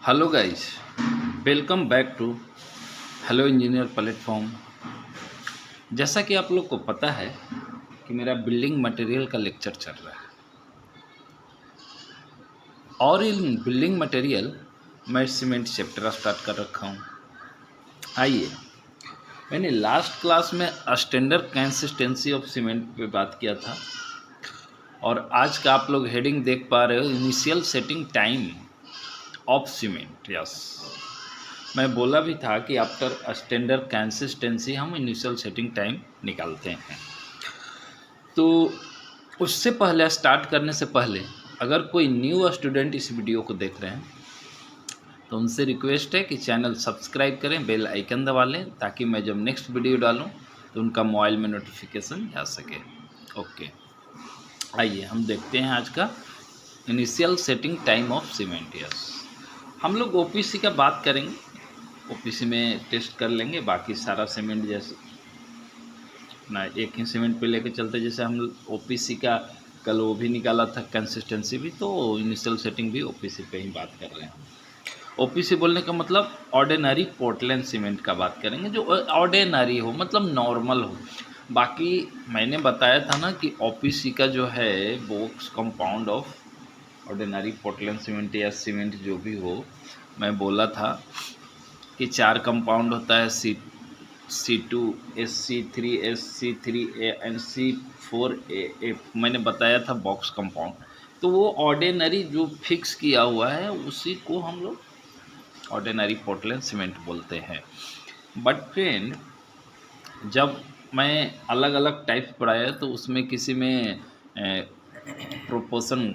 Hello guys, welcome back to hello engineer platform. जैसा कि आप लोग को पता है कि मेरा बिल्डिंग मटेरियल का लेक्चर चल रहा है और इन बिल्डिंग मटेरियल मैं सीमेंट चैप्टर स्टार्ट कर रखा हूँ। आइए, मैंने लास्ट क्लास में स्टैंडर्ड कंसिस्टेंसी ऑफ सीमेंट पे बात किया था और आज का आप लोग हेडिंग देख पा रहे हो, initial setting time of cement. Yes, मैं बोला भी था कि आफ्टर स्टैंडर्ड कंसिस्टेंसी हम इनिशियल सेटिंग टाइम निकालते हैं। तो उससे पहले, स्टार्ट करने से पहले, अगर कोई न्यू स्टूडेंट इस वीडियो को देख रहे हैं तो उनसे रिक्वेस्ट है कि चैनल सब्सक्राइब करें, बेल आइकन दबा लें ताकि मैं जब नेक्स्ट वीडियो डालूं तो उनका मोबाइल में नोटिफिकेशन जा सके। ओके, आइए हम देखते हैं आज का initial setting time of cement. Yes, हम लोग ओपीसी का बात करेंगे, ओपीसी में टेस्ट कर लेंगे। बाकी सारा सीमेंट जैसे ना एक ही सीमेंट पे लेके चलते, जैसे हम ओपीसी का कल वो भी निकाला था कंसिस्टेंसी भी, तो इनिशियल सेटिंग भी ओपीसी पे ही बात कर रहे हैं। ओपीसी बोलने का मतलब ऑर्डिनरी पोर्टलैंड सीमेंट का बात करेंगे, जो ऑर्डिनरी हो, मतलब नॉर्मल हो। बाकी मैंने बताया था ना कि ओपीसी का जो है box compound of ordinary Portland cement या सीमेंट जो भी हो, मैं बोला था कि 4 कंपाउंड होता है, C2 SC3 SC3A and C4A। मैंने बताया था बॉक्स कंपाउंड, तो वो ऑर्डिनरी जो फिक्स किया हुआ है उसी को हम लोग ऑर्डिनरी पोर्टलैंड सीमेंट बोलते हैं। बट फ्रेंड, जब मैं अलग अलग टाइप्स पढ़ाया तो उसमें किसी में प्रोपोर्शन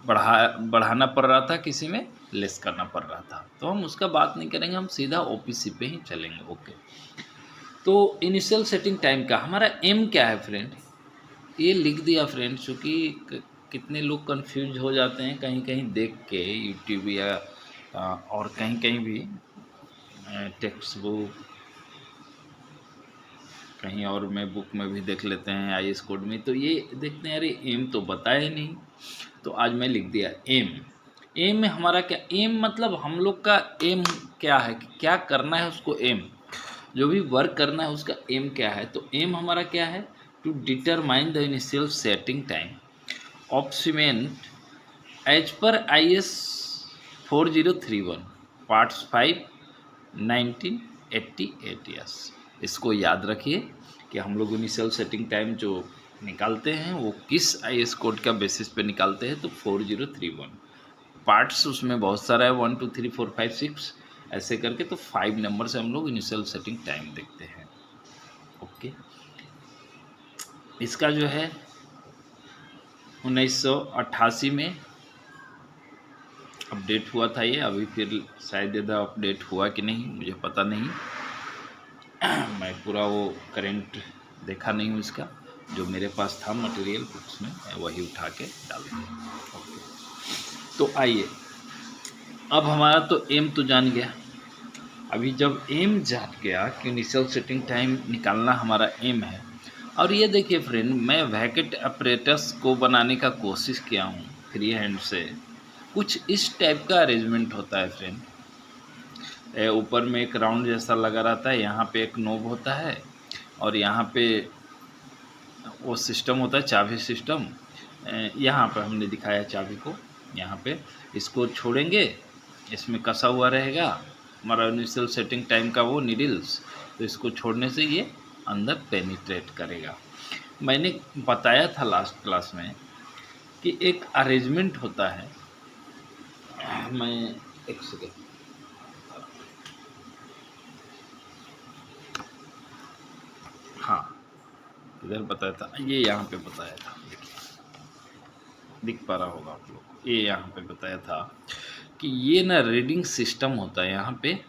बढ़ाना पड़ रहा था, किसी में लेस करना पड़ रहा था, तो हम उसका बात नहीं करेंगे, हम सीधा ओपीसी पे ही चलेंगे। ओके, तो इनिशियल सेटिंग टाइम का हमारा एम क्या है फ्रेंड, ये लिख दिया फ्रेंड, चूँकि कितने लोग कंफ्यूज हो जाते हैं कहीं कहीं देख के यूट्यूब या और कहीं कहीं भी टेक्स्ट बुक, कहीं और में बुक में भी देख लेते हैं आईएएस कोड में, तो ये देखते हैं अरे एम तो बताया ही नहीं, तो आज मैं लिख दिया एम। एम में हमारा क्या, एम मतलब हम लोग का एम क्या है कि क्या करना है उसको, एम जो भी वर्क करना है उसका एम क्या है। तो एम हमारा क्या है, to determine the initial setting time of cement as पर IS 4031 पार्ट्स 5 1988। यस, इसको याद रखिए कि हम लोग इनिशियल सेटिंग टाइम जो निकालते हैं वो किस IS कोड का बेसिस पे निकालते हैं, तो 4031 पार्ट्स उसमें बहुत सारा है, 1 2 3 4 5 6 ऐसे करके, तो 5 नंबर से हम लोग इनिशियल सेटिंग टाइम देखते हैं। ओके, इसका जो है 1988 में अपडेट हुआ था ये, अभी फिर शायद इधर अपडेट हुआ कि नहीं मुझे पता नहीं, मैं पूरा वो करेंट देखा नहीं हूँ इसका, जो मेरे पास था मटेरियल उसमें मैं वही उठा के डाल दिया। ओके, तो आइए, अब हमारा तो एम तो जान गया। अभी जब एम जान गया कि इनिशियल सेटिंग टाइम निकालना हमारा एम है, और ये देखिए फ्रेंड, मैं वैकेट अपरेटस को बनाने का कोशिश किया हूँ फ्री हैंड से। कुछ इस टाइप का अरेंजमेंट होता है फ्रेंड, ऊपर में एक राउंड जैसा लगा रहता है, यहाँ पे एक नोब होता है और यहाँ पे वो सिस्टम होता है, चाबी सिस्टम। यहाँ पर हमने दिखाया चाबी को, यहाँ पे इसको छोड़ेंगे, इसमें कसा हुआ रहेगा हमारा इनिशियल सेटिंग टाइम का वो नीडल्स, तो इसको छोड़ने से ये अंदर पेनिट्रेट करेगा। मैंने बताया था लास्ट क्लास में कि एक अरेंजमेंट होता है, मैं एक सेकेंड, हाँ इधर बताया था, ये यहाँ पे बताया था, दिख पा रहा होगा आप लोग को, ये यहाँ पे बताया था कि ये ना रीडिंग सिस्टम होता है, यहाँ पे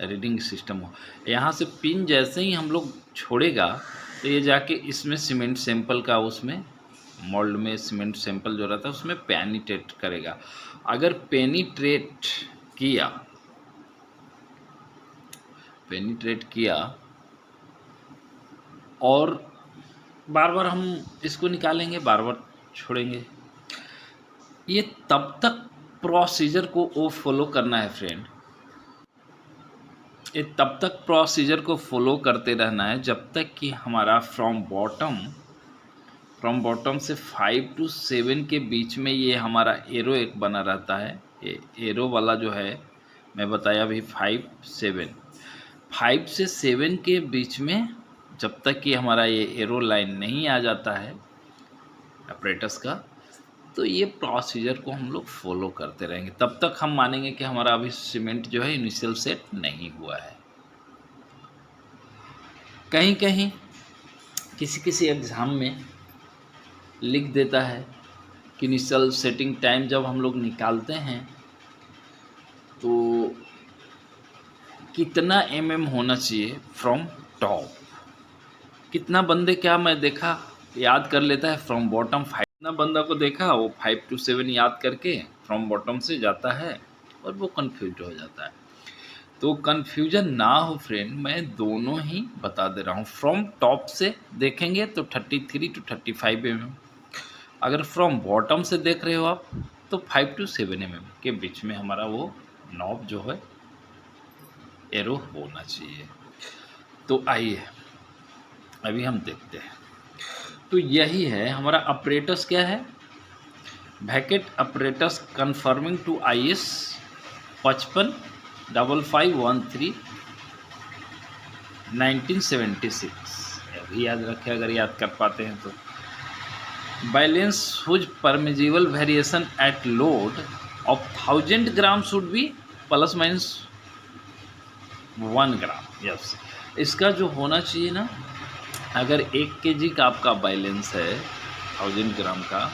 रीडिंग सिस्टम हो, यहाँ से पिन जैसे ही हम लोग छोड़ेगा तो ये जाके इसमें सीमेंट सैंपल का, उसमें मोल्ड में सीमेंट सैंपल जो रहता है उसमें पेनिट्रेट करेगा। अगर पेनिट्रेट किया और बार बार हम इसको निकालेंगे, बार बार छोड़ेंगे, ये तब तक प्रोसीजर को वो फॉलो करना है फ्रेंड। ये तब तक प्रोसीजर को फॉलो करते रहना है जब तक कि हमारा फ्रॉम बॉटम से 5 to 7 के बीच में ये हमारा एरो एक बना रहता है। ये एरो वाला जो है मैं बताया अभी 5 से 7 के बीच में जब तक कि हमारा ये एरो लाइन नहीं आ जाता है ऑपरेटर्स का, तो ये प्रोसीजर को हम लोग फॉलो करते रहेंगे। तब तक हम मानेंगे कि हमारा अभी सीमेंट जो है इनिशियल सेट नहीं हुआ है। कहीं कहीं किसी एग्ज़ाम में लिख देता है कि इनिशियल सेटिंग टाइम जब हम लोग निकालते हैं तो कितना होना चाहिए फ्रॉम टॉप, कितना बंदे क्या मैं देखा याद कर लेता है फ्रॉम बॉटम 5, कितना बंदा को देखा वो 5 to 7 याद करके फ्रॉम बॉटम से जाता है और वो कंफ्यूज हो जाता है। तो कंफ्यूजन ना हो फ्रेंड, मैं दोनों ही बता दे रहा हूँ। फ्रॉम टॉप से देखेंगे तो 33 to 35 अगर फ्रॉम बॉटम से देख रहे हो आप तो 5 to 7 के बीच में हमारा वो नॉब जो है एरो होना चाहिए। तो आइए अभी हम देखते हैं। तो यही है हमारा ऑपरेटर्स क्या है, भैकेट ऑपरेटर्स कन्फर्मिंग टू IS 555513 1976। अभी याद रखें अगर याद कर पाते हैं तो। Balance whose permissible variation at load of 1000 gram should be ±1 gram. Yes, इसका जो होना चाहिए ना, अगर 1 kg का आपका बैलेंस है 1000 ग्राम का,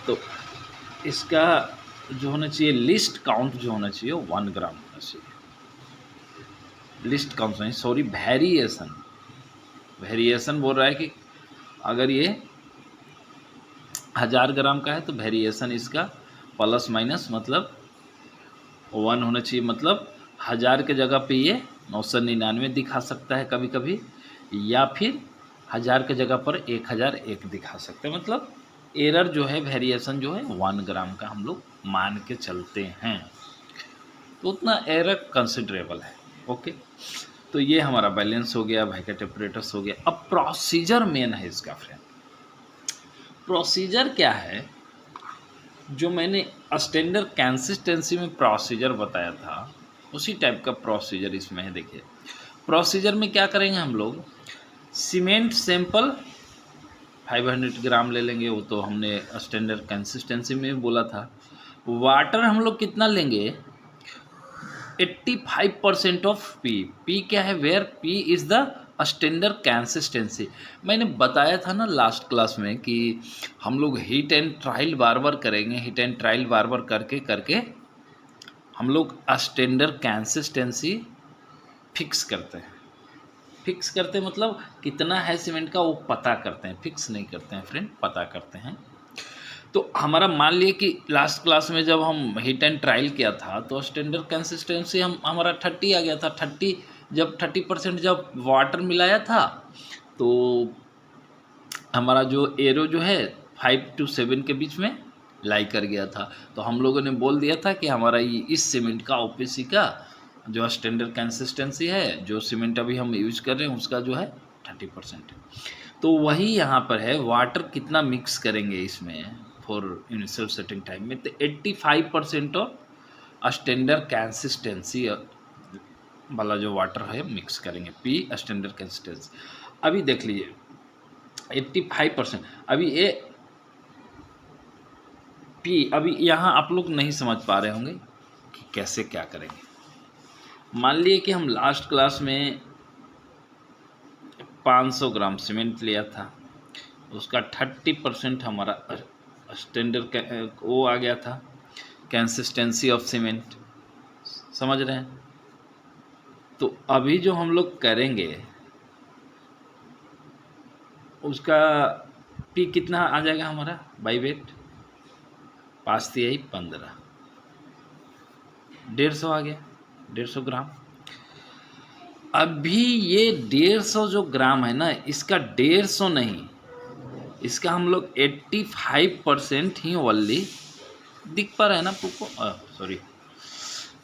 तो इसका जो होना चाहिए लिस्ट काउंट जो होना चाहिए 1 ग्राम होना चाहिए। लिस्ट काउंट नहीं, सॉरी, वेरिएशन बोल रहा है कि अगर ये 1000 ग्राम का है तो वेरिएशन इसका ± मतलब 1 होना चाहिए। मतलब 1000 के जगह पे ये 999 दिखा सकता है कभी कभी, या फिर 1000 के जगह पर 1001 दिखा सकते हैं। मतलब एरर जो है, वेरिएशन जो है 1 ग्राम का हम लोग मान के चलते हैं, तो उतना एरर कंसिडरेबल है। ओके, तो ये हमारा बैलेंस हो गया, भैकेट ऑपरेटर्स हो गया। अब प्रोसीजर मेन है इसका फ्रेंड। प्रोसीजर क्या है, जो मैंने स्टैंडर्ड कंसिस्टेंसी में प्रोसीजर बताया था उसी टाइप का प्रोसीजर इसमें है। देखिए प्रोसीजर में क्या करेंगे हम लोग, सीमेंट सैंपल 500 ग्राम ले लेंगे, वो तो हमने स्टैंडर्ड कंसिस्टेंसी में बोला था। वाटर हम लोग कितना लेंगे, 85% ऑफ पी क्या है, where P is the standard consistency. मैंने बताया था ना लास्ट क्लास में कि हम लोग हीट एंड ट्रायल बार बार करेंगे, हीट एंड ट्रायल बार बार करके करके हम लोग स्टैंडर्ड कंसिस्टेंसी फिक्स करते हैं। फिक्स करते मतलब कितना है सीमेंट का वो पता करते हैं, फिक्स नहीं करते हैं फ्रेंड, पता करते हैं। तो हमारा मान लिए कि लास्ट क्लास में जब हम हीट एंड ट्रायल किया था तो स्टैंडर्ड कंसिस्टेंसी हमारा 30 आ गया था। 30% जब वाटर मिलाया था तो हमारा जो एरो जो है 5 to 7 के बीच में लाई कर गया था। तो हम लोगों ने बोल दिया था कि हमारा ये इस सीमेंट का OPC का जो स्टैंडर्ड कंसिस्टेंसी है, जो सीमेंट अभी हम यूज कर रहे हैं उसका जो है 30%। तो वही यहाँ पर है, वाटर कितना मिक्स करेंगे इसमें फॉर इनिशियल सेटिंग टाइम में, तो 85% ऑफ स्टैंडर्ड कंसिस्टेंसी वाला जो वाटर है मिक्स करेंगे, पी स्टैंडर्ड कंसिस्टेंसी। अभी देख लीजिए 85%, अभी ये पी, अभी यहाँ आप लोग नहीं समझ पा रहे होंगे कि कैसे क्या करेंगे। मान लिए कि हम लास्ट क्लास में 500 ग्राम सीमेंट लिया था, उसका 30% हमारा स्टैंडर्ड वो आ गया था, कंसिस्टेंसी ऑफ सीमेंट, समझ रहे हैं। तो अभी जो हम लोग करेंगे उसका पी कितना आ जाएगा हमारा बाई वेट, 5 × 3 = 15, 150 आ गया, 150 ग्राम। अभी ये 150 जो ग्राम है ना, इसका 150 नहीं, इसका हम लोग 85% ही ओनली दिख पा रहा है ना आपको? सॉरी,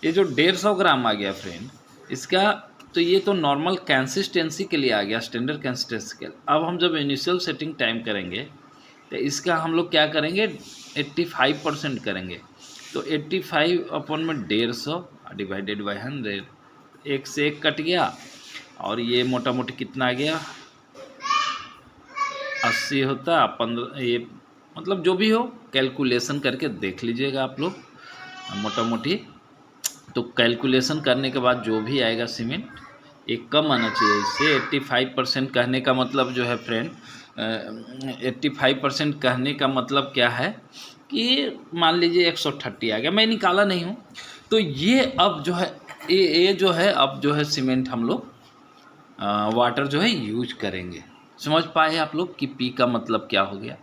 ये जो 150 ग्राम आ गया फ्रेंड, इसका तो ये तो नॉर्मल कंसिस्टेंसी के लिए आ गया, स्टैंडर्ड कंसिस्टेंसी के लिए। अब हम जब इनिशियल सेटिंग टाइम करेंगे तो इसका हम लोग क्या करेंगे, 85% करेंगे। तो 85 अपन में 150 डिवाइडेड बाई 100, 1 से 1 कट गया, और ये मोटा मोटी कितना आ गया, 80 होता 15, ये मतलब जो भी हो कैलकुलेशन करके देख लीजिएगा आप लोग मोटा मोटी। तो कैलकुलेशन करने के बाद जो भी आएगा सीमेंट, एक कम आना चाहिए इससे। 85% कहने का मतलब जो है फ्रेंड, 85% कहने का मतलब क्या है कि मान लीजिए 130 आ गया, मैं निकाला नहीं हूँ। तो ये अब जो है ये जो है अब जो है सीमेंट हम लोग वाटर जो है यूज करेंगे। समझ पाए आप लोग कि पी का मतलब क्या हो गया?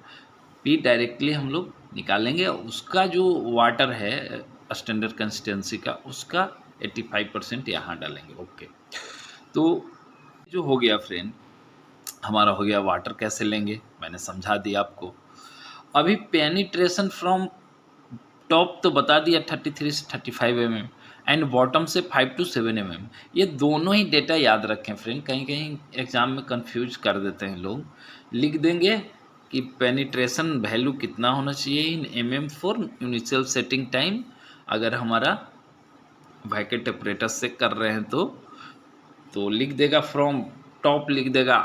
पी डायरेक्टली हम लोग निकालेंगे, उसका जो वाटर है स्टैंडर्ड कंसिस्टेंसी का, उसका 85% यहाँ डालेंगे। ओके, तो जो हो गया फ्रेंड, हमारा हो गया वाटर कैसे लेंगे, मैंने समझा दिया आपको। अभी पेनिट्रेशन फ्रॉम टॉप तो बता दिया 33 से 35 mm, एंड बॉटम से 5 to 7 mm। ये दोनों ही डेटा याद रखें फ्रेंड, कहीं कहीं एग्जाम में कंफ्यूज कर देते हैं लोग। लिख देंगे कि पेनिट्रेशन वैल्यू कितना होना चाहिए इन mm for initial setting time, अगर हमारा वैकेट टेम्परेचर से कर रहे हैं तो लिख देगा फ्रॉम टॉप लिख देगा।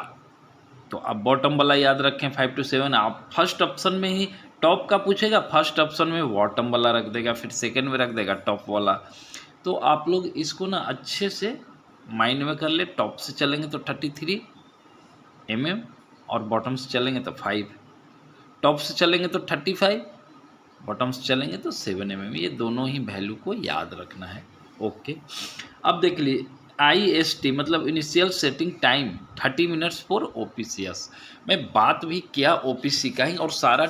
तो आप बॉटम वाला याद रखें 5 to 7। आप फर्स्ट ऑप्शन में ही टॉप का पूछेगा, फर्स्ट ऑप्शन में बॉटम वाला रख देगा, फिर सेकंड में रख देगा टॉप वाला। तो आप लोग इसको ना अच्छे से माइंड में कर ले। टॉप से चलेंगे तो 33 mm, और बॉटम से चलेंगे तो 5। टॉप से चलेंगे तो 35, बॉटम से चलेंगे तो 7 mm। ये दोनों ही वैल्यू को याद रखना है। ओके, अब देख लीजिए IST मतलब initial setting time 30 minutes for OPCS। मैं बात भी किया OPC का ही, और सारा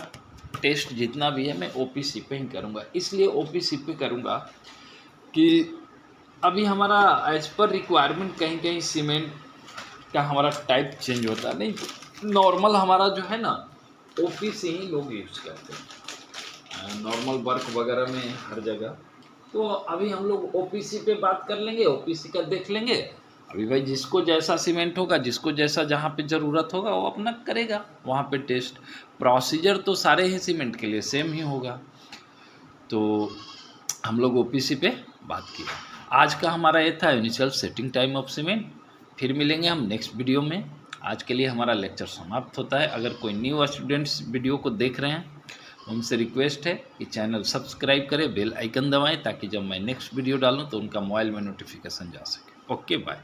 टेस्ट जितना भी है मैं OPC पे ही करूँगा। इसलिए OPC पे करूँगा कि अभी हमारा एज पर रिक्वायरमेंट कहीं कहीं सीमेंट का हमारा टाइप चेंज होता है। नहीं, नॉर्मल हमारा जो है ना OPC ही लोग यूज़ करते हैं नॉर्मल वर्क वगैरह में हर जगह। तो अभी हम लोग OPC पे बात कर लेंगे, OPC का देख लेंगे। अभी भाई जिसको जैसा सीमेंट होगा, जिसको जैसा जहाँ पे ज़रूरत होगा वो अपना करेगा वहाँ पे टेस्ट। प्रोसीजर तो सारे ही सीमेंट के लिए सेम ही होगा। तो हम लोग OPC पे बात किया। आज का हमारा ये था initial setting time of cement. फिर मिलेंगे हम नेक्स्ट वीडियो में। आज के लिए हमारा लेक्चर समाप्त होता है। अगर कोई न्यू स्टूडेंट्स वीडियो को देख रहे हैं, उनसे रिक्वेस्ट है कि चैनल सब्सक्राइब करें, बेल आइकन दबाएं, ताकि जब मैं नेक्स्ट वीडियो डालूं तो उनका मोबाइल में नोटिफिकेशन जा सके। Okay, bye.